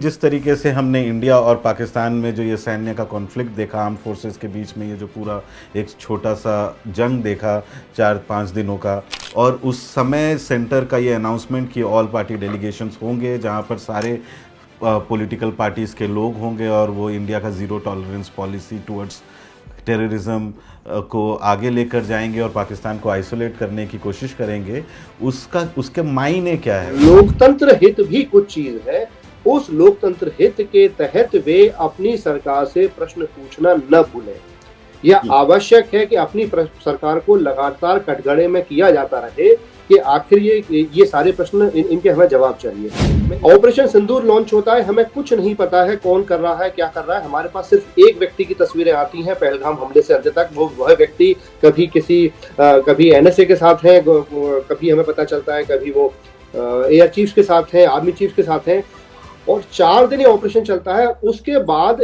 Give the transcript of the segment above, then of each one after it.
जिस तरीके से हमने इंडिया और पाकिस्तान में जो ये सैन्य का कॉन्फ्लिक्ट देखा, आर्म फोर्सेस के बीच में ये जो पूरा एक छोटा सा जंग देखा 4-5 दिनों का, और उस समय सेंटर का ये अनाउंसमेंट कि ऑल पार्टी डेलीगेशंस होंगे जहाँ पर सारे पॉलिटिकल पार्टीज़ के लोग होंगे और वो इंडिया का zero tolerance policy towards terrorism को आगे लेकर जाएंगे और पाकिस्तान को आइसोलेट करने की कोशिश करेंगे। उसके मायने क्या है? लोकतंत्र हित भी कुछ चीज है। उस लोकतंत्र हित के तहत वे अपनी सरकार से प्रश्न पूछना न भूलें। यह आवश्यक है कि अपनी सरकार को लगातार कटघरे में किया जाता रहे कि आखिर ये सारे प्रश्न इनके हमें जवाब चाहिए। ऑपरेशन सिंदूर लॉन्च होता है, हमें कुछ नहीं पता है कौन कर रहा है, क्या कर रहा है। हमारे पास सिर्फ एक व्यक्ति की तस्वीरें आती हैं पहलगाम हमले से अंत तक। वह व्यक्ति कभी एनएसए के साथ है, कभी हमें पता चलता है कभी वो एयर चीफ के साथ है, आर्मी चीफ के साथ है, और 4 दिन ये ऑपरेशन चलता है। उसके बाद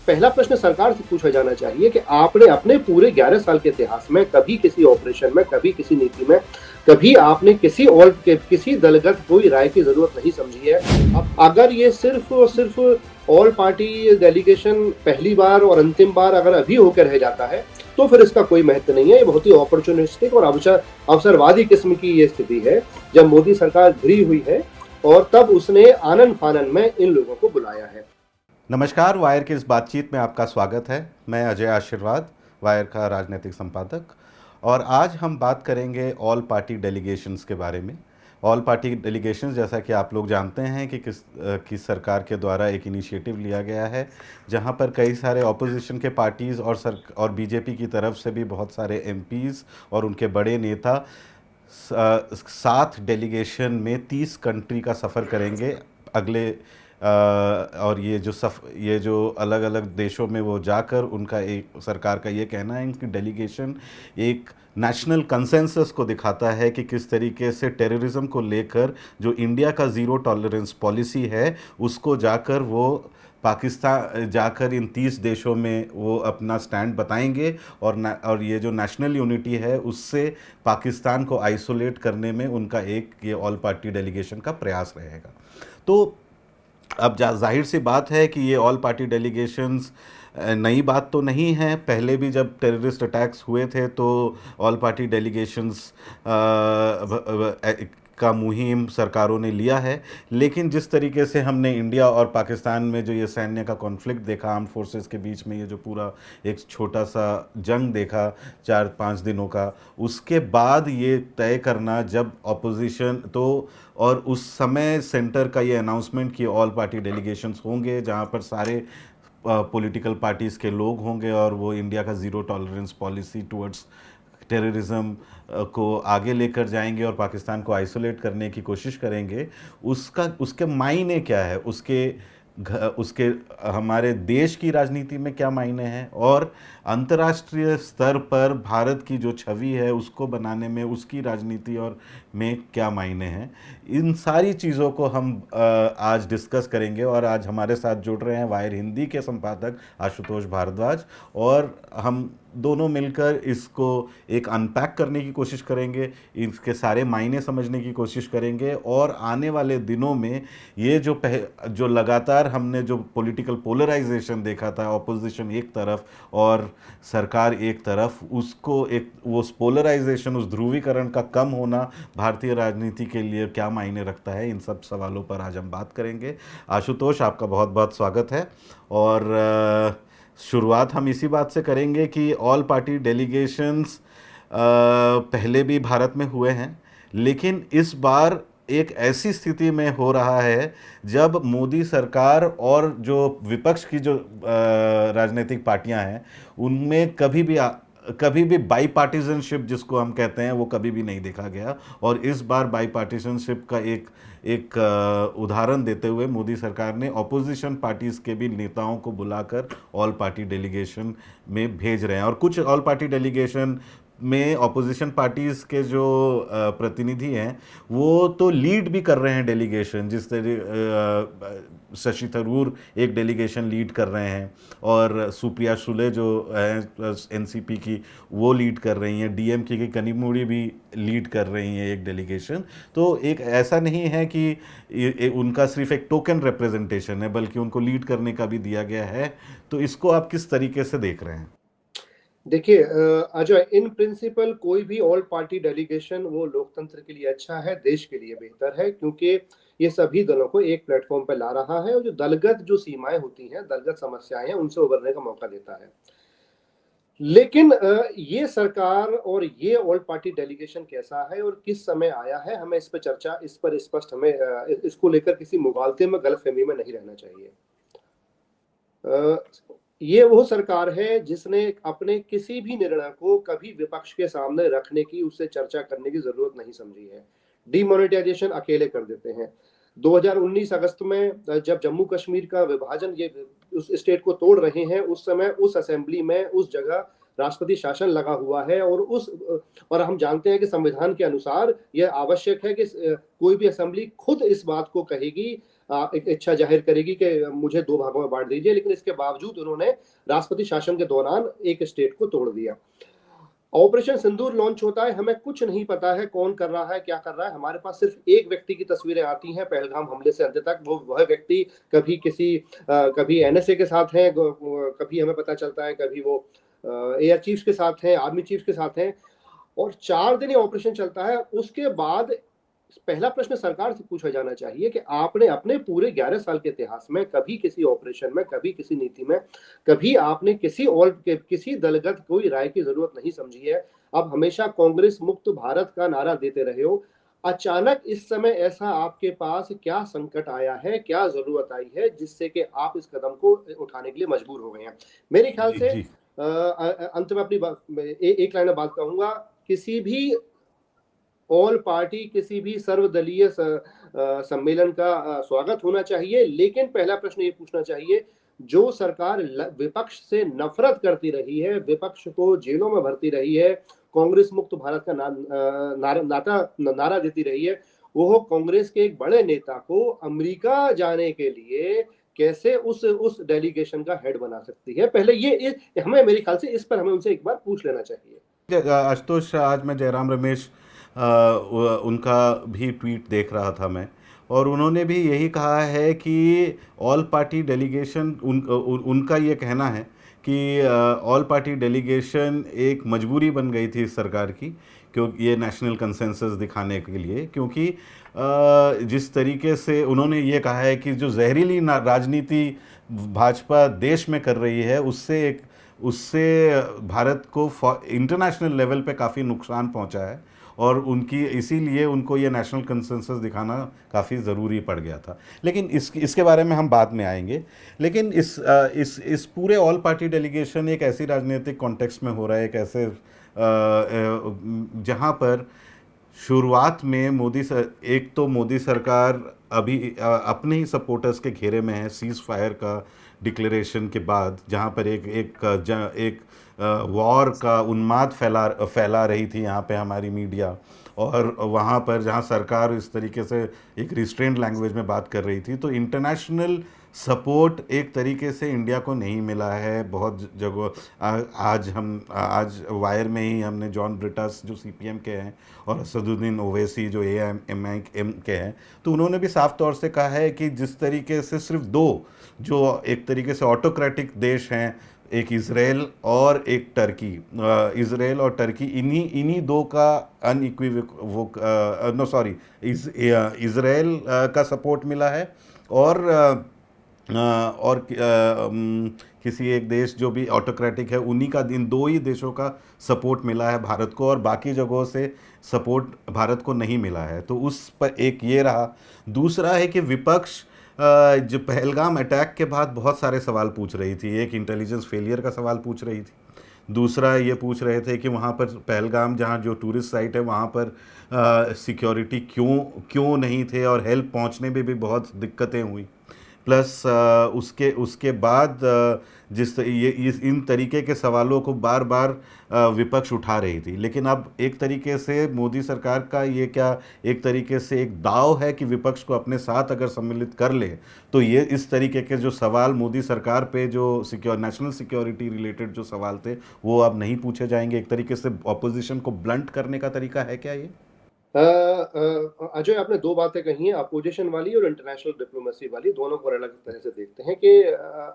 पहला प्रश्न सरकार से पूछा जाना चाहिए कि आपने अपने पूरे 11 साल के इतिहास में कभी किसी ऑपरेशन में, कभी किसी नीति में, कभी आपने किसी दलगत कोई राय की जरूरत नहीं समझी है। अब अगर ये सिर्फ और सिर्फ ऑल पार्टी डेलीगेशन पहली बार और अंतिम बार अगर अभी होकर रह जाता है तो फिर इसका कोई महत्व नहीं है। ये बहुत ही अपॉर्चुनिस्टिक और अवसरवादी किस्म की ये स्थिति है जब मोदी सरकार घिरी हुई है और तब उसने आनन फानन में इन लोगों को बुलाया है। नमस्कार, वायर की इस बातचीत में आपका स्वागत है। मैं अजय आशीर्वाद, वायर का राजनीतिक संपादक, और आज हम बात करेंगे ऑल पार्टी डेलीगेशंस के बारे में। ऑल पार्टी डेलीगेशंस, जैसा कि आप लोग जानते हैं कि किस सरकार के द्वारा एक इनिशिएटिव लिया गया है जहां पर कई सारे ऑपोजिशन के पार्टीज़ और बीजेपी की तरफ से भी बहुत सारे एमपीज़ और उनके बड़े नेता 7 डेलीगेशन में 30 कंट्री का सफ़र करेंगे अगले और ये जो अलग अलग देशों में वो जाकर उनका एक सरकार का ये कहना है कि डेलीगेशन एक नेशनल कंसेंसस को दिखाता है कि किस तरीके से टेररिज्म को लेकर जो इंडिया का ज़ीरो टॉलरेंस पॉलिसी है उसको जाकर वो पाकिस्तान जाकर इन 30 देशों में वो अपना स्टैंड बताएंगे और ये जो नेशनल यूनिटी है उससे पाकिस्तान को आइसोलेट करने में उनका एक ये ऑल पार्टी डेलीगेशन का प्रयास रहेगा। तो अब जाहिर सी बात है कि ये ऑल पार्टी डेलीगेशंस नई बात तो नहीं है। पहले भी जब टेररिस्ट अटैक्स हुए थे तो ऑल पार्टी डेलीगेशंस का मुहिम सरकारों ने लिया है, लेकिन जिस तरीके से हमने इंडिया और पाकिस्तान में जो ये सैन्य का कॉन्फ्लिक्ट देखा, आर्म फोर्सेस के बीच में ये जो पूरा एक छोटा सा जंग देखा 4-5 दिनों का, उसके बाद ये तय करना जब ऑपोजिशन और उस समय सेंटर का ये अनाउंसमेंट कि ऑल पार्टी डेलीगेशंस होंगे जहाँ पर सारे पॉलिटिकल पार्टीज़ के लोग होंगे और वो इंडिया का zero tolerance policy towards terrorism को आगे लेकर जाएंगे और पाकिस्तान को आइसोलेट करने की कोशिश करेंगे। उसके मायने क्या है, उसके हमारे देश की राजनीति में क्या मायने हैं और अंतर्राष्ट्रीय स्तर पर भारत की जो छवि है उसको बनाने में उसकी राजनीति और में क्या मायने हैं, इन सारी चीज़ों को हम आज डिस्कस करेंगे। और आज हमारे साथ जुड़ रहे हैं वायर हिंदी के संपादक आशुतोष भारद्वाज, और हम दोनों मिलकर इसको एक अनपैक करने की कोशिश करेंगे, इसके सारे मायने समझने की कोशिश करेंगे, और आने वाले दिनों में ये जो लगातार हमने जो पॉलिटिकल पोलराइजेशन देखा था, ऑपोजिशन एक तरफ और सरकार एक तरफ, उसको वो पोलराइजेशन, उस ध्रुवीकरण का कम होना भारतीय राजनीति के लिए क्या मायने रखता है, इन सब सवालों पर आज हम बात करेंगे। आशुतोष, आपका बहुत बहुत स्वागत है। और शुरुआत हम इसी बात से करेंगे कि ऑल पार्टी डेलीगेशंस पहले भी भारत में हुए हैं, लेकिन इस बार एक ऐसी स्थिति में हो रहा है जब मोदी सरकार और जो विपक्ष की जो राजनीतिक पार्टियां हैं उनमें कभी भी बाई पार्टीजनशिप जिसको हम कहते हैं वो कभी भी नहीं देखा गया। और इस बार बाई पार्टीजनशिप का एक उदाहरण देते हुए मोदी सरकार ने ऑपोजिशन पार्टीज़ के भी नेताओं को बुलाकर ऑल पार्टी डेलीगेशन में भेज रहे हैं। और कुछ ऑल पार्टी डेलीगेशन में ऑपोजिशन पार्टीज के जो प्रतिनिधि हैं वो तो लीड भी कर रहे हैं डेलीगेशन, जिस तरह शशि थरूर एक डेलीगेशन लीड कर रहे हैं और सुप्रिया शुले जो है एनसीपी की वो लीड कर रही हैं, डीएमके की कनिमोड़ी भी लीड कर रही हैं एक डेलीगेशन। तो एक ऐसा नहीं है कि उनका सिर्फ एक टोकन रिप्रेजेंटेशन है, बल्कि उनको लीड करने का भी दिया गया है। तो इसको आप किस तरीके से देख रहे हैं? देखिए अजय, इन प्रिंसिपल कोई भी ऑल पार्टी डेलीगेशन वो लोकतंत्र के लिए अच्छा है, देश के लिए बेहतर है, क्योंकि ये सभी दलों को एक प्लेटफॉर्म पर ला रहा है और जो दलगत जो सीमाएं होती हैं, दलगत समस्याएं हैं, उनसे उभरने का मौका देता है। लेकिन ये सरकार और ये ऑल पार्टी डेलीगेशन कैसा है और किस समय आया है, हमें इस पर चर्चा, इस पर स्पष्ट, हमें इसको लेकर किसी मुगालते में, गलतफहमी में नहीं रहना चाहिए। ये वो सरकार है जिसने अपने किसी भी निर्णय को कभी विपक्ष के सामने रखने की, उससे चर्चा करने की जरूरत नहीं समझी है। डिमोनेटाइजेशन अकेले कर देते हैं। 2019 अगस्त में जब जम्मू कश्मीर का विभाजन, ये उस स्टेट को तोड़ रहे हैं, उस समय उस असेंबली में उस जगह राष्ट्रपति शासन लगा हुआ है और हम जानते हैं कि संविधान के अनुसार यह आवश्यक है कि कोई भी असेंबली खुद इस बात को कहेगी, एक इच्छा जाहिर करेगी कि मुझे 2 भागों में बांट दीजिए, लेकिन इसके बावजूद उन्होंने राष्ट्रपति शासन के दौरान एक स्टेट को तोड़ दिया। ऑपरेशन सिंदूर लॉन्च होता है, हमें कुछ नहीं पता है कौन कर रहा है, क्या कर रहा है। हमारे पास सिर्फ एक व्यक्ति की तस्वीरें आती हैं पहलगाम हमले से अंत तक। वह व्यक्ति कभी एनएसए के साथ है, कभी हमें पता चलता है कभी वो एयर चीफ्स के साथ हैं, आर्मी चीफ्स के साथ हैं, और 4 दिन ये ऑपरेशन चलता है। उसके बाद पहला प्रश्न सरकार से पूछा जाना चाहिए कि आपने अपने पूरे 11 साल के इतिहास में कभी किसी ऑपरेशन में, कभी किसी नीति में, कभी आपने किसी दलगत कोई राय की जरूरत नहीं समझी है। अब हमेशा कांग्रेस मुक्त भारत का नारा देते रहे हो। अचानक इस समय ऐसा आपके पास क्या संकट आया है, क्या जरूरत आई है जिससे कि आप इस कदम को उठाने के लिए मजबूर हो गए हैं? मेरे ख्याल जी से जी। अंत में अपनी एक लाइन में बात कहूंगा। किसी भी ऑल पार्टी, किसी भी सर्वदलीय सम्मेलन का स्वागत होना चाहिए, लेकिन पहला प्रश्न ये पूछना चाहिए, जो सरकार विपक्ष से नफरत करती रही है, विपक्ष को जेलों में भरती रही है, कांग्रेस मुक्त भारत का नारा देती रही है, वो कांग्रेस के एक बड़े नेता को अमेरिका जाने के लिए कैसे उस डेलीगेशन का हेड बना सकती है? पहले हमें, मेरे ख्याल से इस पर हमें उनसे एक बार पूछ लेना चाहिए। आशुतोष, आज मैं जयराम रमेश उनका भी ट्वीट देख रहा था मैं, और उन्होंने भी यही कहा है कि ऑल पार्टी डेलीगेशन उनका ये कहना है कि ऑल पार्टी डेलीगेशन एक मजबूरी बन गई थी इस सरकार की, क्योंकि ये नेशनल कंसेंसस दिखाने के लिए, क्योंकि जिस तरीके से उन्होंने ये कहा है कि जो जहरीली राजनीति भाजपा देश में कर रही है, उससे भारत को इंटरनेशनल लेवल पे काफ़ी नुकसान पहुंचा है, और इसीलिए उनको ये नेशनल कंसेंसस दिखाना काफ़ी ज़रूरी पड़ गया था। लेकिन इसके बारे में हम बाद में आएंगे। लेकिन इस पूरे ऑल पार्टी डेलीगेशन एक ऐसी राजनीतिक कॉन्टेक्स्ट में हो रहा है, एक ऐसे जहाँ पर शुरुआत में मोदी सरकार अभी अपने ही सपोर्टर्स के घेरे में है सीज़ फायर का डिक्लेरेशन के बाद, जहाँ पर एक वॉर का उन्माद फैला रही थी यहाँ पे हमारी मीडिया, और वहाँ पर जहाँ सरकार इस तरीके से एक रिस्ट्रेंड लैंग्वेज में बात कर रही थी, तो इंटरनेशनल सपोर्ट एक तरीके से इंडिया को नहीं मिला है बहुत जगह। आज वायर में ही हमने जॉन ब्रिटास जो सीपीएम के हैं और असदुद्दीन ओवैसी जो एएमआईएम के हैं, तो उन्होंने भी साफ तौर से कहा है कि जिस तरीके से सिर्फ 2 जो एक तरीके से ऑटोक्रेटिक देश हैं, एक इज़राइल और एक टर्की, इज़राइल और टर्की, इन्हीं 2 का इज़राइल का सपोर्ट मिला है, और किसी एक देश जो भी ऑटोक्रेटिक है, उन्हीं का, इन 2 ही देशों का सपोर्ट मिला है भारत को, और बाकी जगहों से सपोर्ट भारत को नहीं मिला है। तो उस पर एक ये रहा। दूसरा है कि विपक्ष जो पहलगाम अटैक के बाद बहुत सारे सवाल पूछ रही थी। एक इंटेलिजेंस फेलियर का सवाल पूछ रही थी, दूसरा ये पूछ रहे थे कि वहाँ पर पहलगाम जहाँ जो टूरिस्ट साइट है वहाँ पर सिक्योरिटी क्यों नहीं थे, और हेल्प पहुँचने में भी बहुत दिक्कतें हुई। प्लस उसके उसके बाद जिस ये इन तरीके के सवालों को बार बार विपक्ष उठा रही थी। लेकिन अब एक तरीके से मोदी सरकार का ये क्या एक तरीके से एक दाव है कि विपक्ष को अपने साथ अगर सम्मिलित कर ले तो ये इस तरीके के जो सवाल मोदी सरकार पे जो नेशनल सिक्योरिटी रिलेटेड जो सवाल थे वो अब नहीं पूछे जाएंगे। एक तरीके से ऑपोजिशन को ब्लंट करने का तरीका है क्या ये? अजय, आपने दो बातें कही हैं, अपोजिशन वाली और इंटरनेशनल डिप्लोमेसी वाली, दोनों को अलग तरह से देखते हैं कि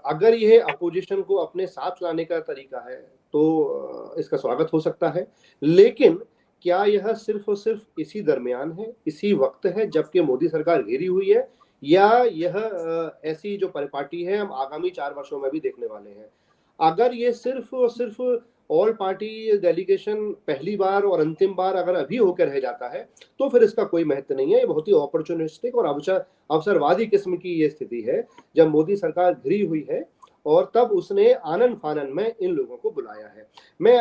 अगर ये अपोजिशन को अपने साथ लाने का तरीका है तो इसका स्वागत हो सकता है। लेकिन क्या यह सिर्फ और सिर्फ इसी दरमियान है, इसी वक्त है जबकि मोदी सरकार घिरी हुई है, या यह ऐसी जो परिपाटी है हम आगामी 4 वर्षों में भी देखने वाले हैं? अगर ये सिर्फ और सिर्फ ऑल पार्टी डेलीगेशन पहली बार और अंतिम बार अगर अभी होकर रह जाता है तो फिर इसका कोई महत्व नहीं है। ये बहुत ही अपॉर्चुनिस्टिक और अवसरवादी किस्म की ये स्थिति है जब मोदी सरकार घिरी हुई है और तब उसने आनन फानन में इन लोगों को बुलाया है। मैं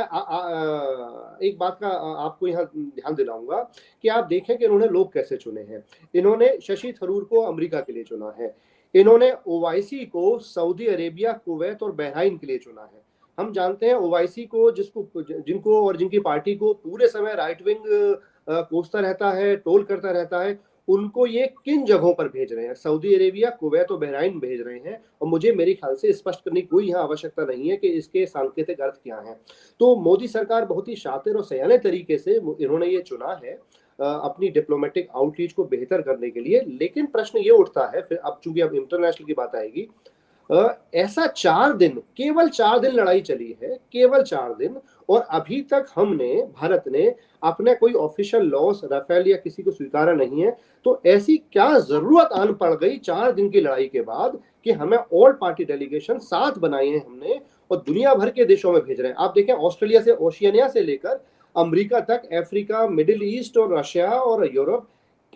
एक बात का आपको यहाँ ध्यान दिलाऊंगा कि आप देखें कि इन्होंने लोग कैसे चुने हैं। इन्होंने शशि थरूर को अमेरिका के लिए चुना है, इन्होंने ओवैसी को सऊदी अरेबिया, कुवैत और बहरीन के लिए चुना है। हम जानते हैं ओवैसी को, जिनको और जिनकी पार्टी को पूरे समय राइट विंग कोसता रहता है, टोल करता रहता है, उनको ये किन जगहों पर भेज रहे हैं? सऊदी अरेबिया, कुवैत और बहरीन भेज रहे हैं। और मुझे मेरे ख्याल से स्पष्ट करने की कोई यहाँ आवश्यकता नहीं है कि इसके सांकेतिक अर्थ क्या है। तो मोदी सरकार बहुत ही शातिर और सयाने तरीके से इन्होंने ये चुना है अपनी डिप्लोमेटिक आउटरीच को बेहतर करने के लिए। लेकिन प्रश्न ये उठता है फिर, अब चूंकि अब इंटरनेशनल की बात आएगी, ऐसा 4 दिन, केवल 4 दिन लड़ाई चली है, केवल 4 दिन, और अभी तक भारत ने अपने कोई ऑफिशियल लॉस राफेल या किसी को स्वीकारा नहीं है। तो ऐसी क्या जरूरत आन पड़ गई 4 दिन की लड़ाई के बाद कि हमें ऑल पार्टी डेलीगेशन 7 बनाए हैं हमने और दुनिया भर के देशों में भेज रहे हैं? आप देखें, ऑस्ट्रेलिया से, ओशियनिया से लेकर अमेरिका तक, अफ्रीका, मिडिल ईस्ट और रशिया और यूरोप,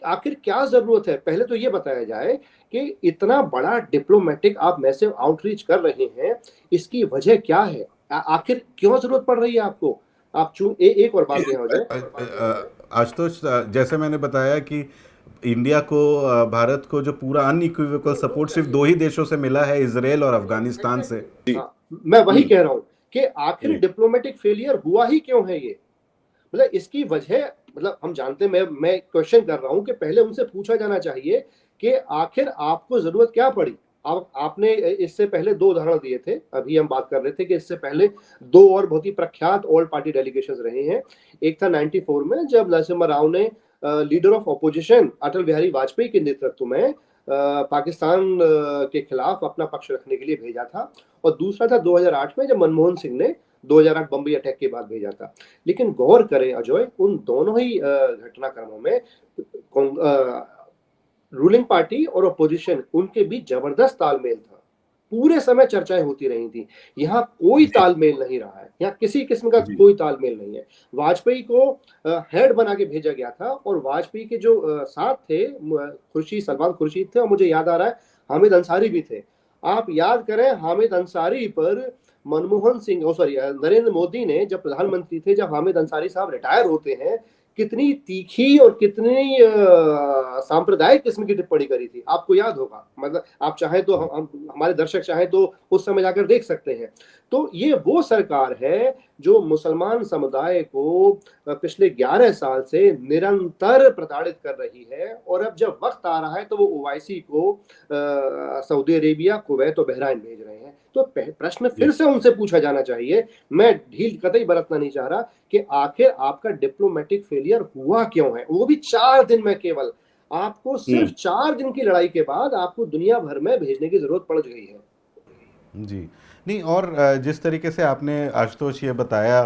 आखिर क्या जरूरत है? पहले तो ये बताया जाए कि इतना बड़ा डिप्लोमेटिक आप मैसिव आउटरीच कर रहे हैं, इसकी वजह क्या है? आखिर क्यों जरूरत पड़ रही है आपको? आप एक और बात यहाँ हो जाए आशुतोष, जैसे मैंने बताया कि इंडिया को भारत को जो पूरा अनइक्विवोकल सपोर्ट सिर्फ 2 ही देशों से मिला है, इजराइल और अफगानिस्तान से। मैं वही कह रहा हूँ कि आखिर डिप्लोमेटिक फेलियर हुआ ही क्यों है ये? मतलब इसकी वजह, मतलब हम जानते हैं, मैं क्वेश्चन कर रहा हूं कि पहले उनसे पूछा जाना चाहिए कि आखिर आपको जरूरत क्या पड़ी। आपने इससे पहले 2 उदाहरण दिए थे, अभी हम बात कर रहे थे कि इससे पहले 2 और बहुत ही प्रख्यात ऑल पार्टी डेलीगेशंस रहे हैं। एक था 94 में जब नरसिम्हा राव ने leader of opposition Atal Bihari Vajpayee के नेतृत्व में पाकिस्तान के खिलाफ अपना पक्ष रखने के लिए भेजा था, और दूसरा था 2008 में जब मनमोहन सिंह ने 2008 बम्बई अटैक के बाद भेजा था। लेकिन गौर करें अजय, उन दोनों ही घटनाक्रमों में रूलिंग पार्टी और अपोजिशन, उनके बीच जबरदस्त तालमेल था, पूरे समय चर्चाएं होती रही थी। यहाँ कोई तालमेल नहीं रहा है, यहाँ किसी किस्म का कोई तालमेल नहीं है। वाजपेयी को हेड बना के भेजा गया था और वाजपेयी के जो साथ थे सलमान खुर्शीद थे, और मुझे याद आ रहा है हामिद अंसारी भी थे। आप याद करें, हामिद अंसारी पर मनमोहन सिंह, नरेंद्र मोदी ने जब प्रधानमंत्री थे, जब हामिद अंसारी साहब रिटायर होते हैं, कितनी तीखी और कितनी सांप्रदायिक किस्म की टिप्पणी करी थी, आपको याद होगा। मतलब आप चाहें तो हमारे दर्शक चाहें तो उस समय जाकर देख सकते हैं। तो ये वो सरकार है जो मुसलमान समुदाय को पिछले 11 साल से निरंतर प्रताड़ित कर रही है, और अब जब वक्त आ रहा है तो वो ओवैसी को सऊदी अरेबिया, कुवैत और बहरीन भेज रहे हैं। तो प्रश्न फिर से उनसे पूछा जाना चाहिए, मैं ढील कतई बरतना नहीं चाह रहा, कि आखिर आपका डिप्लोमेटिक फेलियर हुआ क्यों है? वो भी 4 दिन में केवल। आपको सिर्फ 4 दिन की लड़ाई के बाद आपको दुनिया भर में भेजने की जरूरत पड़ गई है। जी नहीं, और जिस तरीके से आपने आशुतोष ये बताया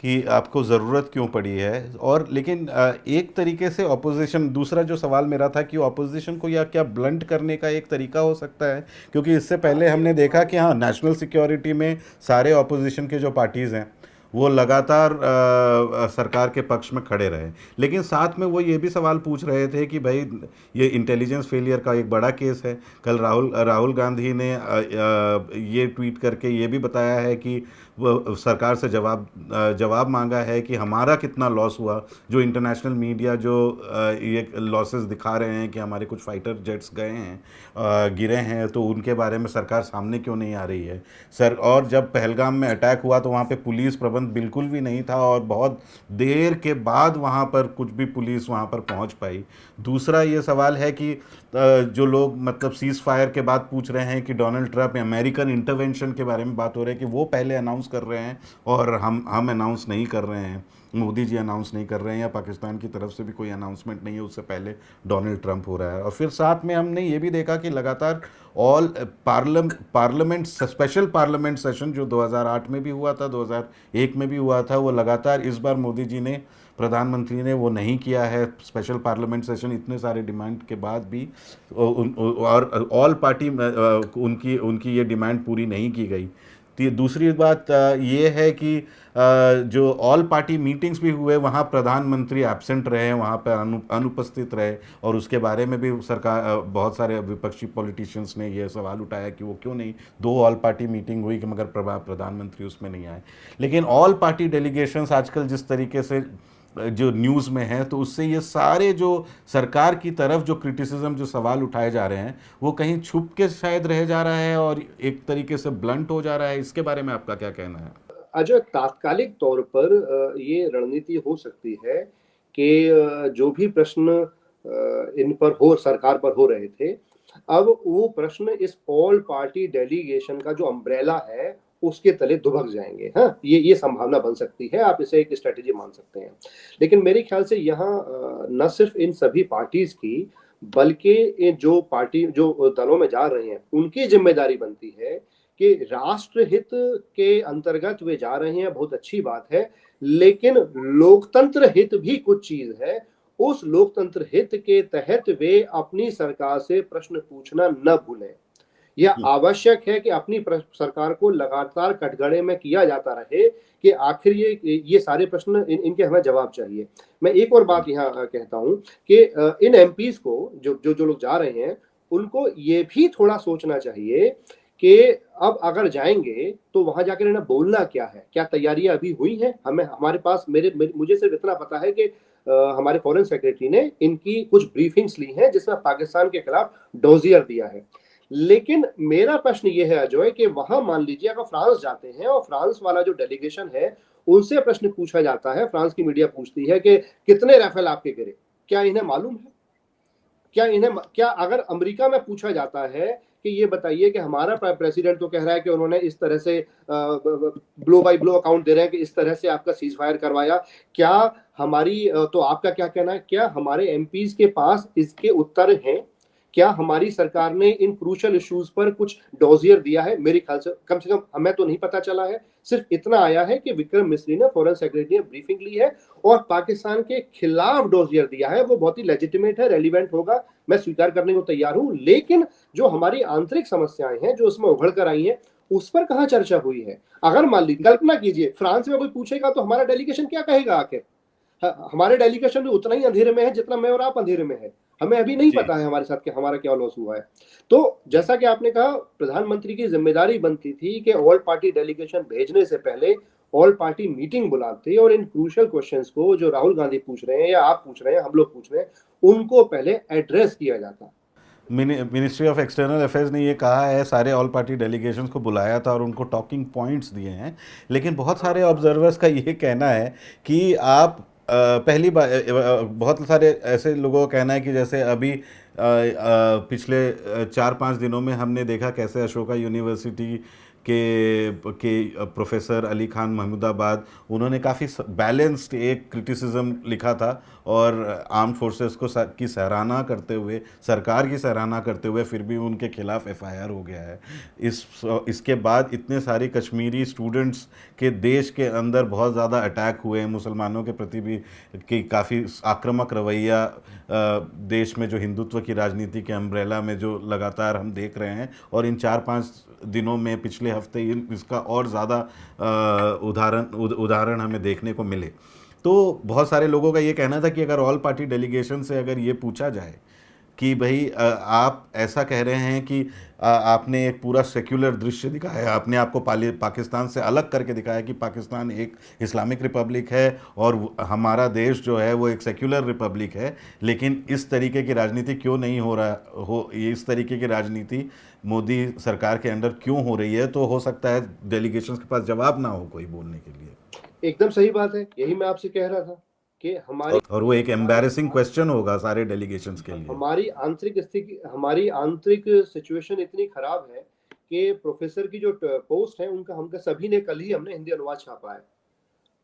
कि आपको ज़रूरत क्यों पड़ी है, और लेकिन एक तरीके से ऑपोजिशन, दूसरा जो सवाल मेरा था कि ऑपोजिशन को या क्या ब्लंट करने का एक तरीका हो सकता है? क्योंकि इससे पहले हमने देखा कि हाँ, नेशनल सिक्योरिटी में सारे ऑपोजिशन के जो पार्टीज़ हैं वो लगातार सरकार के पक्ष में खड़े रहे। लेकिन साथ में वो ये भी सवाल पूछ रहे थे कि भाई ये इंटेलिजेंस फेलियर का एक बड़ा केस है। कल राहुल गांधी ने ये ट्वीट करके ये भी बताया है कि वो सरकार से जवाब मांगा है कि हमारा कितना लॉस हुआ। जो इंटरनेशनल मीडिया जो ये लॉसेस दिखा रहे हैं कि हमारे कुछ फाइटर जेट्स गए हैं, गिरे हैं, तो उनके बारे में सरकार सामने क्यों नहीं आ रही है सर। और जब पहलगाम में अटैक हुआ तो वहाँ पे पुलिस प्रबंध बिल्कुल भी नहीं था और बहुत देर के बाद वहाँ पर कुछ भी पुलिस वहाँ पर पहुँच पाई। दूसरा ये सवाल है कि जो लोग मतलब सीज़ फायर के बाद पूछ रहे हैं कि डोनाल्ड ट्रंप अमेरिकन इंटरवेंशन के बारे में बात हो रही है कि वो पहले अनाउंस कर रहे हैं और हम अनाउंस नहीं कर रहे हैं, मोदी जी अनाउंस नहीं कर रहे हैं, या पाकिस्तान की तरफ से भी कोई अनाउंसमेंट नहीं है, उससे पहले डोनाल्ड ट्रंप हो रहा है। और फिर साथ में हमने ये भी देखा कि लगातार all parliament special parliament session जो 2008 में भी हुआ था, 2001 में भी हुआ था, वो लगातार इस बार मोदी जी ने, प्रधानमंत्री ने वो नहीं किया है स्पेशल पार्लियामेंट सेशन, इतने सारे डिमांड के बाद भी। और ऑल पार्टी उनकी उनकी ये डिमांड पूरी नहीं की गई। तो दूसरी बात ये है कि जो ऑल पार्टी मीटिंग्स भी हुए वहाँ प्रधानमंत्री एब्सेंट रहे, वहाँ पर अनुपस्थित रहे, और उसके बारे में भी सरकार, बहुत सारे विपक्षी पॉलिटिशियंस ने ये सवाल उठाया कि वो क्यों नहीं, 2 ऑल पार्टी मीटिंग हुई कि मगर प्रधानमंत्री उसमें नहीं आए। लेकिन ऑल पार्टी डेलीगेशंस आजकल जिस तरीके से जो न्यूज़ में है, तो उससे ये सारे जो सरकार की तरफ जो क्रिटिसिज्म, जो सवाल उठाए जा रहे हैं, वो कहीं छुप के शायद रह जा रहा है और एक तरीके से ब्लंट हो जा रहा है। इसके बारे में आपका क्या कहना है? अजय, तात्कालिक तौर पर ये रणनीति हो सकती है कि जो भी प्रश्न इन पर हो, सरकार पर हो रहे थे, अब वो प्रश्न इस ऑल पार्टी डेलीगेशन का जो अम्ब्रेला है उसके तले दुबक जाएंगे। हाँ, ये संभावना बन सकती है, आप इसे एक स्ट्रेटेजी मान सकते हैं। लेकिन मेरे ख्याल से यहाँ न सिर्फ इन सभी पार्टीज की, बल्कि ये जो पार्टी जो दलों में जा रहे हैं उनकी जिम्मेदारी बनती है कि राष्ट्रहित के अंतर्गत वे जा रहे हैं, बहुत अच्छी बात है, लेकिन लोकतंत्र हित भी कुछ चीज है। उस लोकतंत्र हित के तहत वे अपनी सरकार से प्रश्न पूछना न भूलें। यह आवश्यक है कि अपनी सरकार को लगातार कटघरे में किया जाता रहे कि आखिर ये सारे प्रश्न इनके हमें जवाब चाहिए। मैं एक और बात यहाँ कहता हूँ कि इन एमपीज को, जो लोग जा रहे हैं, उनको ये भी थोड़ा सोचना चाहिए कि अब अगर जाएंगे तो वहां जाकर इन्हें बोलना क्या है, क्या तैयारियां अभी हुई हैं। हमारे पास मुझे सिर्फ इतना पता है कि हमारे फॉरेन सेक्रेटरी ने इनकी कुछ ब्रीफिंग्स ली हैं जिसमें पाकिस्तान के खिलाफ डोजियर दिया है। लेकिन मेरा प्रश्न ये है अजय कि वहां मान लीजिए अगर फ्रांस जाते हैं और फ्रांस वाला जो डेलीगेशन है उनसे प्रश्न पूछा जाता है, फ्रांस की मीडिया पूछती है कि कितने राफेल आपके गिरे, क्या इन्हें मालूम है? क्या अगर अमेरिका में पूछा जाता है कि ये बताइए कि हमारा प्रेसिडेंट तो कह रहा है कि उन्होंने इस तरह से ब्लो बाय ब्लो अकाउंट दे रहे हैं कि इस तरह से आपका सीज फायर करवाया, क्या हमारी तो आपका क्या कहना है? क्या हमारे एमपीज के पास इसके उत्तर हैं? क्या हमारी सरकार ने इन क्रूशल इश्यूज पर कुछ डोजियर दिया है? मेरे ख्याल से कम हमें तो नहीं पता चला है। सिर्फ इतना आया है कि विक्रम मिस्री ने, फॉरेन सेक्रेटरी ने ब्रीफिंग ली है और पाकिस्तान के खिलाफ डोजियर दिया है। वो बहुत ही लेजिटिमेट है, रेलिवेंट होगा, मैं स्वीकार करने को तैयार हूं। लेकिन जो हमारी आंतरिक समस्याएं हैं जो उसमें उभर कर आई हैं, उस पर कहां चर्चा हुई है? अगर मान लीजिए, कल्पना कीजिए, फ्रांस में कोई पूछेगा तो हमारा डेलीगेशन क्या कहेगा आखिर? हमारे डेलीगेशन भी उतना ही अंधेरे में है जितना मैं और आप अंधेरे में है। हमें अभी नहीं जी। पता है हमारे साथ कि हमारा क्या लॉस हुआ है। तो जैसा कि आपने कहा, प्रधानमंत्री की जिम्मेदारी बनती थी कि ऑल पार्टी डेलीगेशन भेजने से पहले ऑल पार्टी मीटिंग बुलाते और इन क्रूशियल क्वेश्चंस को जो राहुल गांधी पूछ रहे हैं या आप पूछ रहे हैं, हम लोग पूछ रहे हैं, उनको पहले एड्रेस किया जाता। मिनिस्ट्री ऑफ एक्सटर्नल अफेयर्स ने ये कहा है, सारे ऑल पार्टी डेलीगेशंस को बुलाया था और उनको टॉकिंग पॉइंट्स दिए हैं। लेकिन बहुत सारे ऑब्जर्वर्स का ये कहना है कि आप पहली बार, बहुत सारे ऐसे लोगों का कहना है कि जैसे अभी पिछले 4-5 दिनों में हमने देखा कैसे अशोका यूनिवर्सिटी के प्रोफेसर अली खान महमूदाबाद, उन्होंने काफ़ी बैलेंस्ड एक क्रिटिसिज्म लिखा था और आर्म फोर्सेस को की सराहना करते हुए, सरकार की सराहना करते हुए, फिर भी उनके खिलाफ एफआईआर हो गया है। इसके बाद इतने सारे कश्मीरी स्टूडेंट्स के देश के अंदर बहुत ज़्यादा अटैक हुए हैं, मुसलमानों के प्रति भी कि काफ़ी आक्रामक रवैया देश में जो हिंदुत्व की राजनीति के अम्ब्रेला में जो लगातार हम देख रहे हैं, और इन 4-5 दिनों में पिछले हफ्ते इसका और ज़्यादा उदाहरण हमें देखने को मिले। तो बहुत सारे लोगों का ये कहना था कि अगर ऑल पार्टी डेलीगेशन से अगर ये पूछा जाए कि भाई आप ऐसा कह रहे हैं कि आपने एक पूरा सेक्युलर दृश्य दिखाया, आपने आपको पाकिस्तान से अलग करके दिखाया कि पाकिस्तान एक इस्लामिक रिपब्लिक है और हमारा देश जो है वो एक सेक्युलर रिपब्लिक है, लेकिन इस तरीके की राजनीति क्यों नहीं हो रहा हो, इस तरीके की राजनीति मोदी सरकार के अंडर क्यों हो रही है, तो हो सकता है डेलीगेशन के पास जवाब ना हो कोई बोलने के लिए। एकदम सही बात है, यही मैं आपसे कह रहा था कि हमारी और वो एक एम्बैरेसिंग क्वेश्चन होगा सारे डेलीगेशंस के लिए। हमारी आंतरिक स्थिति, हमारी आंतरिक सिचुएशन इतनी खराब है कि प्रोफेसर की जो पोस्ट है उनका हमका सभी ने कल ही हमने हिंदी अनुवाद छापा है।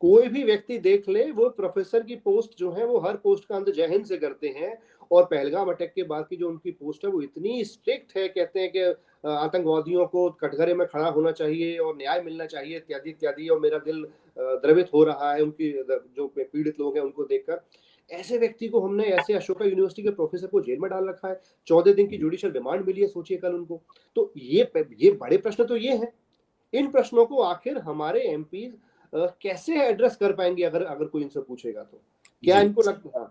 कोई भी व्यक्ति देख ले, वो प्रोफेसर की पोस्ट जो है वो हर पोस्ट का अंत जय हिंद से करते हैं। और पहलगाम अटैक के बाद की जो उनकी पोस्ट है वो इतनी स्ट्रिक्ट है, कहते हैं कि आतंकवादियों को कटघरे में खड़ा होना चाहिए और न्याय मिलना चाहिए इत्यादि इत्यादि। और मेरा दिल द्रवित हो रहा है उनकी जो पीड़ित लोग हैं उनको देखकर। ऐसे व्यक्ति को हमने, ऐसे अशोका यूनिवर्सिटी के प्रोफेसर को जेल में डाल रखा है, 14 दिन की जुडिशियल रिमांड मिली है, सोचिए कल उनको। तो ये बड़े प्रश्न तो ये हैं। इन प्रश्नों को आखिर हमारे एमपी कैसे एड्रेस कर पाएंगे अगर अगर कोई इनसे पूछेगा तो? क्या इनको लगता है?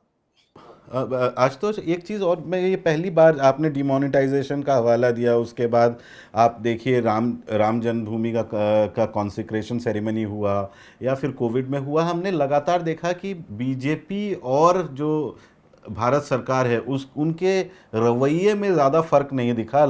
आज तो एक चीज़ और, मैं ये पहली बार आपने डिमोनेटाइजेशन का हवाला दिया, उसके बाद आप देखिए राम जन्मभूमि का कॉन्सिक्रेशन सेरेमनी हुआ या फिर कोविड में हुआ, हमने लगातार देखा कि बीजेपी और जो भारत सरकार है उनके रवैये में ज़्यादा फर्क नहीं दिखा।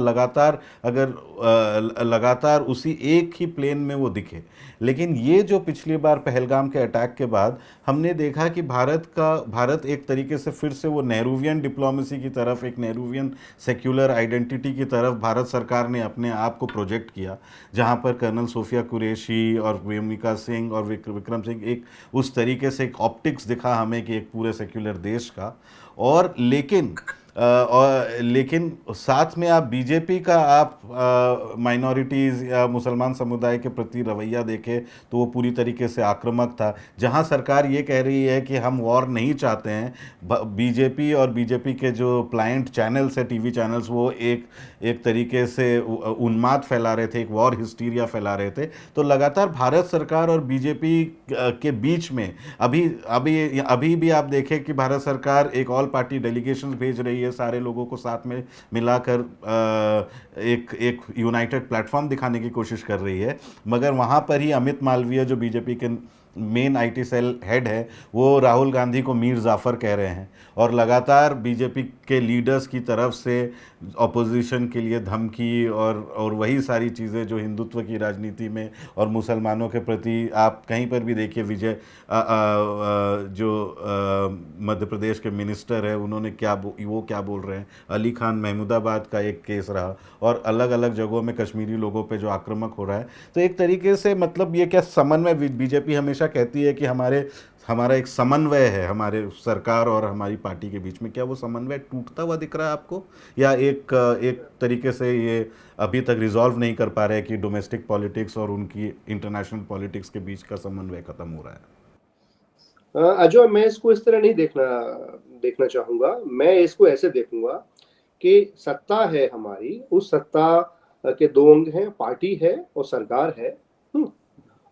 लगातार उसी एक ही प्लेन में वो दिखे। लेकिन ये जो पिछली बार पहलगाम के अटैक के बाद हमने देखा कि भारत एक तरीके से फिर से वो नेहरूवियन डिप्लोमेसी की तरफ, एक नेहरूवियन सेक्युलर आइडेंटिटी की तरफ भारत सरकार ने अपने आप को प्रोजेक्ट किया, जहाँ पर कर्नल सोफिया कुरैशी और वेमिका सिंह और विक्रम सिंह एक उस तरीके से एक ऑप्टिक्स दिखा हमें कि एक पूरे सेक्युलर देश का। और लेकिन साथ में आप बीजेपी का आप माइनॉरिटीज़ या मुसलमान समुदाय के प्रति रवैया देखें तो वो पूरी तरीके से आक्रामक था। जहां सरकार ये कह रही है कि हम वॉर नहीं चाहते हैं, बीजेपी और बीजेपी के जो प्लाइंट चैनल्स है, टीवी चैनल्स, वो एक तरीके से उन्माद फैला रहे थे, एक वॉर हिस्टीरिया फैला रहे थे। तो लगातार भारत सरकार और बीजेपी के बीच में अभी भी आप देखें कि भारत सरकार एक ऑल पार्टी डेलीगेशन भेज रही है, सारे लोगों को साथ में मिलाकर एक यूनाइटेड प्लेटफॉर्म दिखाने की कोशिश कर रही है, मगर वहाँ पर ही अमित मालवीय जो बीजेपी के मेन आईटी सेल हेड है, वो राहुल गांधी को मीर जाफ़र कह रहे हैं और लगातार बीजेपी के लीडर्स की तरफ से अपोजिशन के लिए धमकी और वही सारी चीज़ें जो हिंदुत्व की राजनीति में और मुसलमानों के प्रति, आप कहीं पर भी देखिए विजय जो मध्य प्रदेश के मिनिस्टर है, उन्होंने वो क्या बोल रहे हैं। अली खान महमूदाबाद का एक केस रहा और अलग अलग जगहों में कश्मीरी लोगों पे जो आक्रामक हो रहा है। तो एक तरीके से मतलब ये क्या समन्वय, बीजेपी हमेशा कहती है कि हमारा एक समन्वय है हमारे सरकार और हमारी पार्टी के बीच में, क्या वो समन्वय टूटता हुआ दिख रहा है आपको, या एक तरीके से ये अभी तक रिजॉल्व नहीं कर पा रहे कि डोमेस्टिक पॉलिटिक्स और उनकी इंटरनेशनल पॉलिटिक्स के बीच का समन्वय खत्म हो रहा है? अजय, मैं इसको इस तरह नहीं देखना चाहूंगा। मैं इसको ऐसे देखूंगा कि सत्ता है हमारी, उस सत्ता के दो अंग हैं, पार्टी है और सरकार है।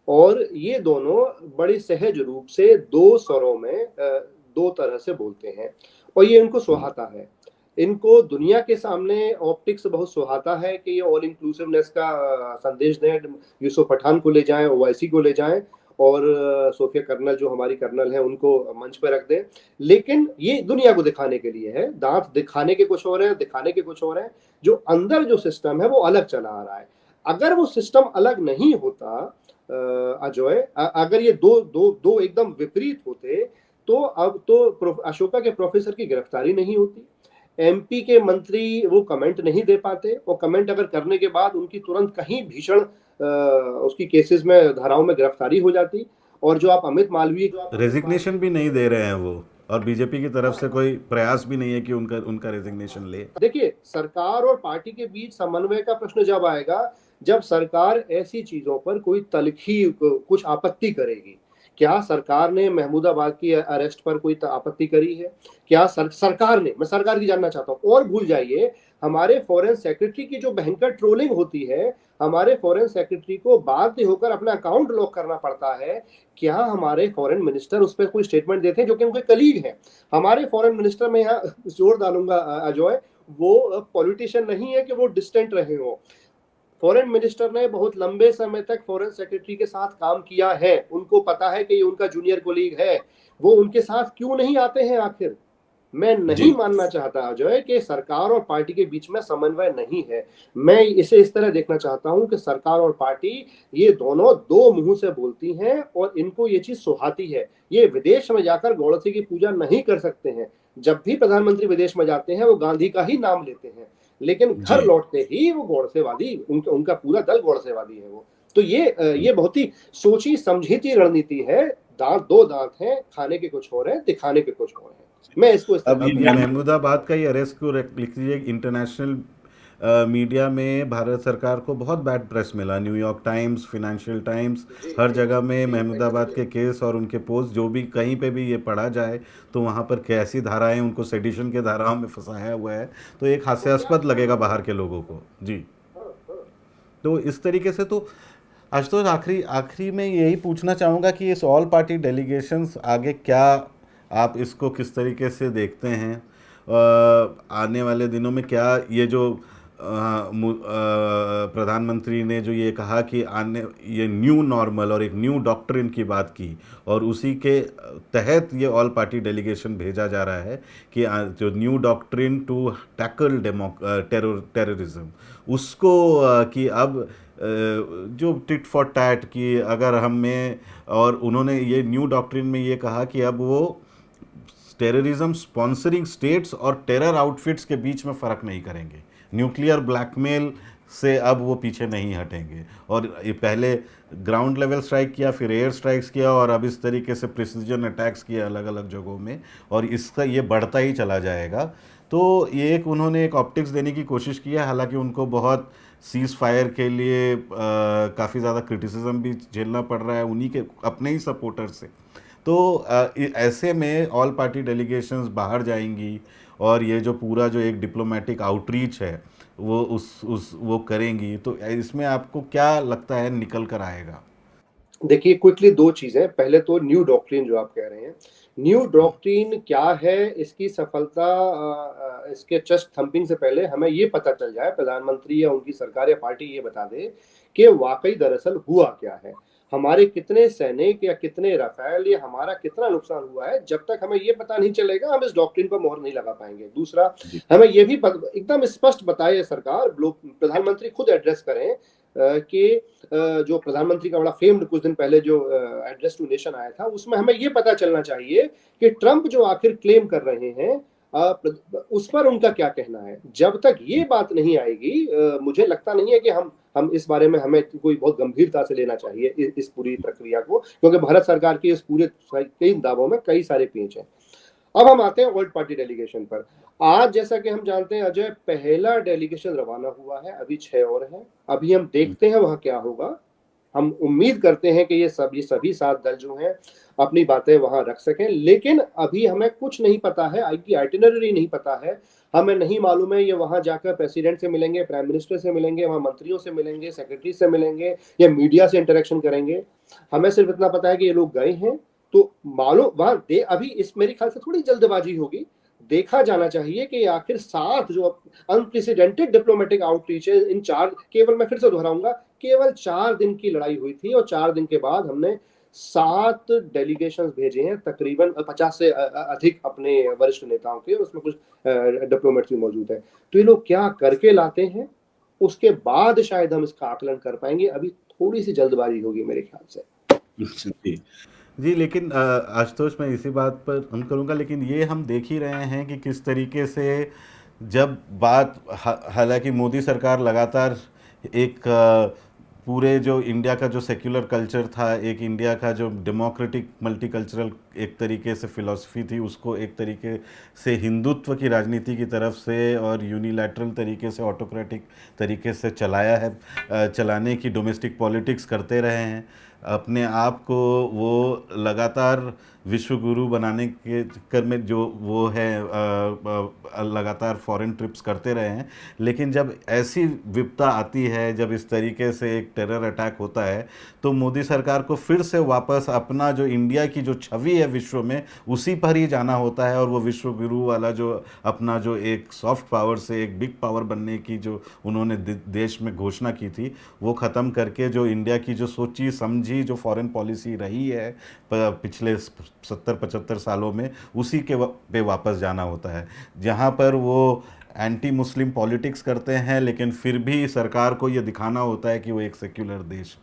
और ये दोनों बड़े सहज रूप से दो स्वरों में दो तरह से बोलते हैं और ये इनको सुहाता है। इनको दुनिया के सामने ऑप्टिक्स बहुत सुहाता है कि ये ऑल इंक्लूसिवनेस का संदेश दें, यूसुफ पठान को ले जाएं, ओवैसी को ले जाएं और सोफिया कर्नल जो हमारी कर्नल है उनको मंच पर रख दें। लेकिन ये दुनिया को दिखाने के लिए है। दांत दिखाने के कुछ और है, दिखाने के कुछ और है। जो अंदर जो सिस्टम है वो अलग चला आ रहा है। अगर वो सिस्टम अलग नहीं होता अजय, अगर ये दो एकदम विपरीत होते तो अब तो अशोका के प्रोफेसर की गिरफ्तारी नहीं होती, एमपी के मंत्री वो कमेंट नहीं दे पाते, और कमेंट अगर करने के बाद उनकी तुरंत कहीं भीषण उसकी केसेस में, धाराओं में गिरफ्तारी हो जाती। और जो आप अमित मालवीय रेजिग्नेशन भी नहीं दे रहे हैं वो, और बीजेपी की तरफ से कोई प्रयास भी नहीं है कि उनका रेजिग्नेशन ले। देखिए, सरकार और पार्टी के बीच समन्वय का प्रश्न जब आएगा जब सरकार ऐसी चीजों पर कोई तलखी कुछ आपत्ति करेगी क्या सरकार ने महमूदाबाद की अरेस्ट पर कोई आपत्ति करी है? क्या सरकार ने, मैं सरकार की जानना चाहता हूँ। और भूल जाइए, हमारे फॉरेन सेक्रेटरी की जो भयंकर ट्रोलिंग होती है, हमारे फॉरेन सेक्रेटरी को बाध्य होकर अपना अकाउंट लॉक करना पड़ता है। क्या हमारे फॉरेन मिनिस्टर उस पर कोई स्टेटमेंट देते हैं, जो कि उनके कलीग हैं? हमारे फॉरेन मिनिस्टर में यहाँ जोर डालूंगा अजय, वो पॉलिटिशियन नहीं है कि वो डिस्टेंट रहे हो। फॉरेन मिनिस्टर ने बहुत लंबे समय तक फॉरेन सेक्रेटरी के साथ काम किया है, उनको पता है कि ये उनका जूनियर कोलीग है। वो उनके साथ क्यों नहीं आते हैं आखिर? मैं नहीं जी मानना चाहता अजय कि सरकार और पार्टी के बीच में समन्वय नहीं है। मैं इसे इस तरह देखना चाहता हूं कि सरकार और पार्टी ये दोनों दो मुंह से बोलती हैं और इनको ये चीज सुहाती है। ये विदेश में जाकर गौड़से की पूजा नहीं कर सकते हैं। जब भी प्रधानमंत्री विदेश में जाते हैं वो गांधी का ही नाम लेते हैं, लेकिन घर जी। लौटते ही वो गौड़सेवादी, उनका पूरा दल गौड़सेवादी है वो। तो ये बहुत ही सोची समझी रणनीति है। दांत दो दांत हैं, खाने के कुछ और है, दिखाने के कुछ और है। मैं इसको इस तरह अब से ये महमूदाबाद का ये अरेस्ट को लिख लीजिए, इंटरनेशनल मीडिया में भारत सरकार को बहुत बैड प्रेस मिला। न्यूयॉर्क टाइम्स, फिनेंशियल टाइम्स, जी हर जी जगह में जी महमूदाबाद के एग्जैक्टली। केस और उनके पोस्ट, जो भी कहीं पे भी ये पढ़ा जाए तो वहाँ पर कैसी धाराएं उनको सेडिशन के धाराओं में फंसाया हुआ है, तो एक वो क्या हास्यास्पद क्या लगेगा नहीं बाहर है। के लोगों को। जी। हाँ हाँ। तो इस तरीके से तो आज तो आखिरी आखिरी में यही पूछना चाहूँगा कि इस ऑल पार्टी डेलीगेशंस आगे क्या, आप इसको किस तरीके से देखते हैं? आने वाले दिनों में क्या ये जो प्रधानमंत्री ने जो ये कहा कि आने ये न्यू नॉर्मल और एक न्यू डॉक्ट्रिन की बात की, और उसी के तहत ये ऑल पार्टी डेलीगेशन भेजा जा रहा है कि जो new doctrine to tackle terrorism, उसको कि अब जो टिट फॉर टैट की अगर हमें, और उन्होंने ये न्यू डॉक्ट्रिन में ये कहा कि अब वो टेररिज्म स्पॉन्सरिंग स्टेट्स और टेरर आउटफिट्स के बीच में फ़र्क नहीं करेंगे। न्यूक्लियर ब्लैकमेल से अब वो पीछे नहीं हटेंगे। और ये पहले ग्राउंड लेवल स्ट्राइक किया, फिर एयर स्ट्राइक्स किया, और अब इस तरीके से प्रिसीजन अटैक्स किया अलग अलग जगहों में, और इसका ये बढ़ता ही चला जाएगा। तो ये एक उन्होंने एक ऑप्टिक्स देने की कोशिश की है। हालांकि उनको बहुत सीज़ फायर के लिए काफ़ी ज़्यादा क्रिटिसिज्म भी झेलना पड़ रहा है उन्हीं के अपने ही सपोर्टर्स से। तो ऐसे में ऑल पार्टी डेलीगेशंस बाहर जाएंगी, और ये जो पूरा जो एक डिप्लोमेटिक आउटरीच है वो उस वो करेंगी, तो इसमें आपको क्या लगता है निकल कर आएगा? देखिए क्विकली दो चीजें। पहले तो न्यू डॉक्ट्रिन जो आप कह रहे हैं, न्यू डॉक्ट्रिन क्या है, इसकी सफलता इसके चेस्ट थंपिंग से पहले हमें ये पता चल जाए, प्रधानमंत्री या उनकी सरकार या पार्टी ये बता दे कि वाकई दरअसल हुआ क्या है। हमारे कितने सैनिक या कितने राफेल या हमारा कितना नुकसान हुआ है, जब तक हमें ये पता नहीं चलेगा हम इस डॉक्ट्रिन पर मोहर नहीं लगा पाएंगे। दूसरा, जी हमें ये भी एकदम स्पष्ट बताए सरकार, प्रधानमंत्री खुद एड्रेस करें कि जो प्रधानमंत्री का बड़ा फेम्ड कुछ दिन पहले जो एड्रेस टू नेशन आया था, उसमें हमें ये पता चलना चाहिए कि ट्रंप जो आखिर क्लेम कर रहे हैं उस पर उनका क्या कहना है। जब तक ये बात नहीं आएगी मुझे लगता नहीं है कि हम इस बारे में हमें कोई बहुत गंभीरता से लेना चाहिए इस पूरी प्रक्रिया को, क्योंकि भारत सरकार की इस पूरे कई दावों में कई सारे पेंच हैं। अब हम आते हैं वर्ल्ड पार्टी डेलीगेशन पर। आज जैसा कि हम जानते हैं अजय, पहला डेलीगेशन रवाना हुआ है, अभी 6 और हैं। अभी हम देखते हैं वहां क्या होगा। हम उम्मीद करते हैं कि ये सभी 7 दल जो हैं अपनी बातें वहां रख सकें, लेकिन अभी हमें कुछ नहीं पता है, की आइटिनरी नहीं पता है। हमें नहीं मालूम है ये वहां जाकर प्रेसिडेंट से मिलेंगे, प्राइम मिनिस्टर से मिलेंगे, वहां मंत्रियों से मिलेंगे, सेक्रेटरी से मिलेंगे, या मीडिया से इंटरेक्शन करेंगे। हमें सिर्फ इतना पता है कि ये लोग गए हैं। तो मालूम वहां दे अभी इस मेरे ख्याल से थोड़ी जल्दबाजी होगी। देखा जाना चाहिए कि आखिर 7 जो अनप्रेसिडेंटेड डिप्लोमेटिक आउटरीच है इन 4, केवल मैं फिर से दोहराऊंगा, केवल 4 दिन की लड़ाई हुई थी, और 4 दिन के बाद हमने 7 डेलीगेशंस भेजे हैं, तकरीबन 50 से अधिक अपने वरिष्ठ नेताओं के, उसमें कुछ डिप्लोमेट्स भी मौजूद है। तो ये लोग क्या करके लाते हैं, उसके बाद शायद हम इसका आकलन कर पाएंगे। अभी थोड़ी सी जल्दबाजी होगी मेरे ख्याल से। जी जी। लेकिन आशुतोष, मैं इसी बात पर हम करूँगा, लेकिन ये हम देख ही रहे हैं कि किस तरीके से जब बात हालांकि मोदी सरकार लगातार एक पूरे जो इंडिया का जो सेक्युलर कल्चर था, एक इंडिया का जो डेमोक्रेटिक मल्टीकल्चरल एक तरीके से फिलॉसफी थी उसको एक तरीके से हिंदुत्व की राजनीति की तरफ से और यूनिलैटरल तरीके से ऑटोक्रेटिक तरीके से चलाया है, चलाने की डोमेस्टिक पॉलिटिक्स करते रहे हैं। अपने आप को वो लगातार विश्व गुरु बनाने के चक्कर में जो वो है लगातार फॉरेन ट्रिप्स करते रहे हैं। लेकिन जब ऐसी विपदा आती है, जब इस तरीके से एक टेरर अटैक होता है, तो मोदी सरकार को फिर से वापस अपना जो इंडिया की जो छवि है विश्व में उसी पर ही जाना होता है। और वो विश्व गुरु वाला जो अपना जो एक सॉफ्ट पावर से एक बिग पावर बनने की जो उन्होंने देश में घोषणा की थी वो ख़त्म करके जो इंडिया की जो सोची समझी जो फॉरेन पॉलिसी रही है पिछले 70-75 सालों में, उसी के पे वापस जाना होता है, जहाँ पर वो एंटी मुस्लिम पॉलिटिक्स करते हैं लेकिन फिर भी सरकार को ये दिखाना होता है कि वो एक सेक्युलर देश।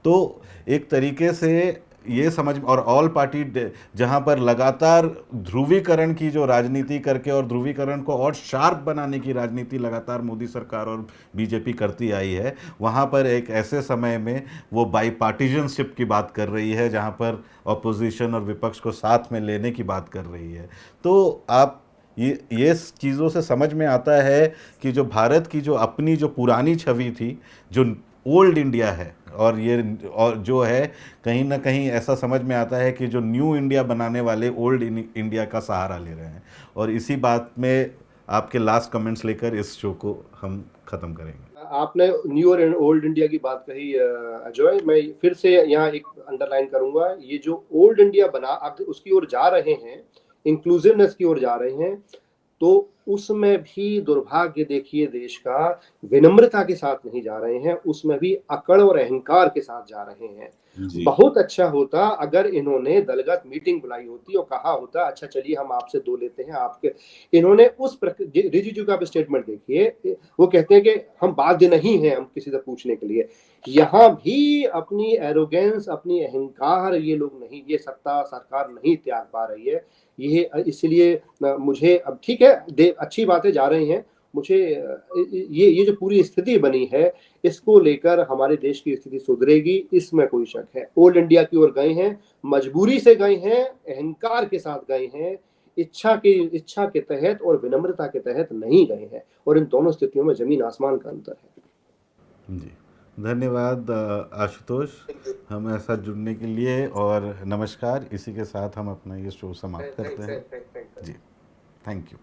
तो एक तरीके से ये समझ, और ऑल पार्टी जहाँ पर लगातार ध्रुवीकरण की जो राजनीति करके और ध्रुवीकरण को और शार्प बनाने की राजनीति लगातार मोदी सरकार और बीजेपी करती आई है, वहाँ पर एक ऐसे समय में वो बाई पार्टीजनशिप की बात कर रही है, जहाँ पर ऑपोजिशन और विपक्ष को साथ में लेने की बात कर रही है। तो आप ये चीज़ों से समझ में आता है कि जो भारत की जो अपनी जो पुरानी छवि थी, जो ओल्ड इंडिया है, और जो है कहीं ना कहीं ऐसा समझ में आता है कि जो न्यू इंडिया बनाने वाले ओल्ड इंडिया का सहारा ले रहे हैं। और इसी बात में आपके लास्ट कमेंट्स लेकर इस शो को हम ख़त्म करेंगे। आपने न्यू और ओल्ड इंडिया की बात कही अजय, मैं फिर से यहाँ एक अंडरलाइन करूंगा, ये जो ओल्ड इंडिया बना अब उसकी ओर जा रहे हैं, इंक्लूसिवनेस की ओर जा रहे हैं, तो उसमें भी दुर्भाग्य देखिए देश का, विनम्रता के साथ नहीं जा रहे हैं, उसमें भी अकड़ और अहंकार के साथ जा रहे हैं। बहुत अच्छा होता अगर इन्होंने दलगत मीटिंग बुलाई होती और कहा होता अच्छा चलिए हम आपसे दो लेते हैं आपके, इन्होंने उस रिजिजू का स्टेटमेंट देखिए, वो कहते हैं कि हम बाध्य नहीं हैं हम किसी से पूछने के लिए। यहाँ भी अपनी एरोगेंस अपनी अहंकार ये लोग नहीं, ये सत्ता सरकार नहीं त्याग पा रही है। ये इसलिए मुझे अब ठीक है अच्छी बातें जा रही हैं, मुझे ये जो पूरी स्थिति बनी है इसको लेकर हमारे देश की स्थिति सुधरेगी इसमें कोई शक है। ओल्ड इंडिया की ओर गए हैं, मजबूरी से गए हैं, अहंकार के साथ गए हैं, इच्छा के तहत और विनम्रता के तहत नहीं गए हैं, और इन दोनों स्थितियों में जमीन आसमान का अंतर है। जी धन्यवाद आशुतोष हमें साथ जुड़ने के लिए, और नमस्कार। इसी के साथ हम अपना ये शो समाप्त करते हैं। जी थैंक यू।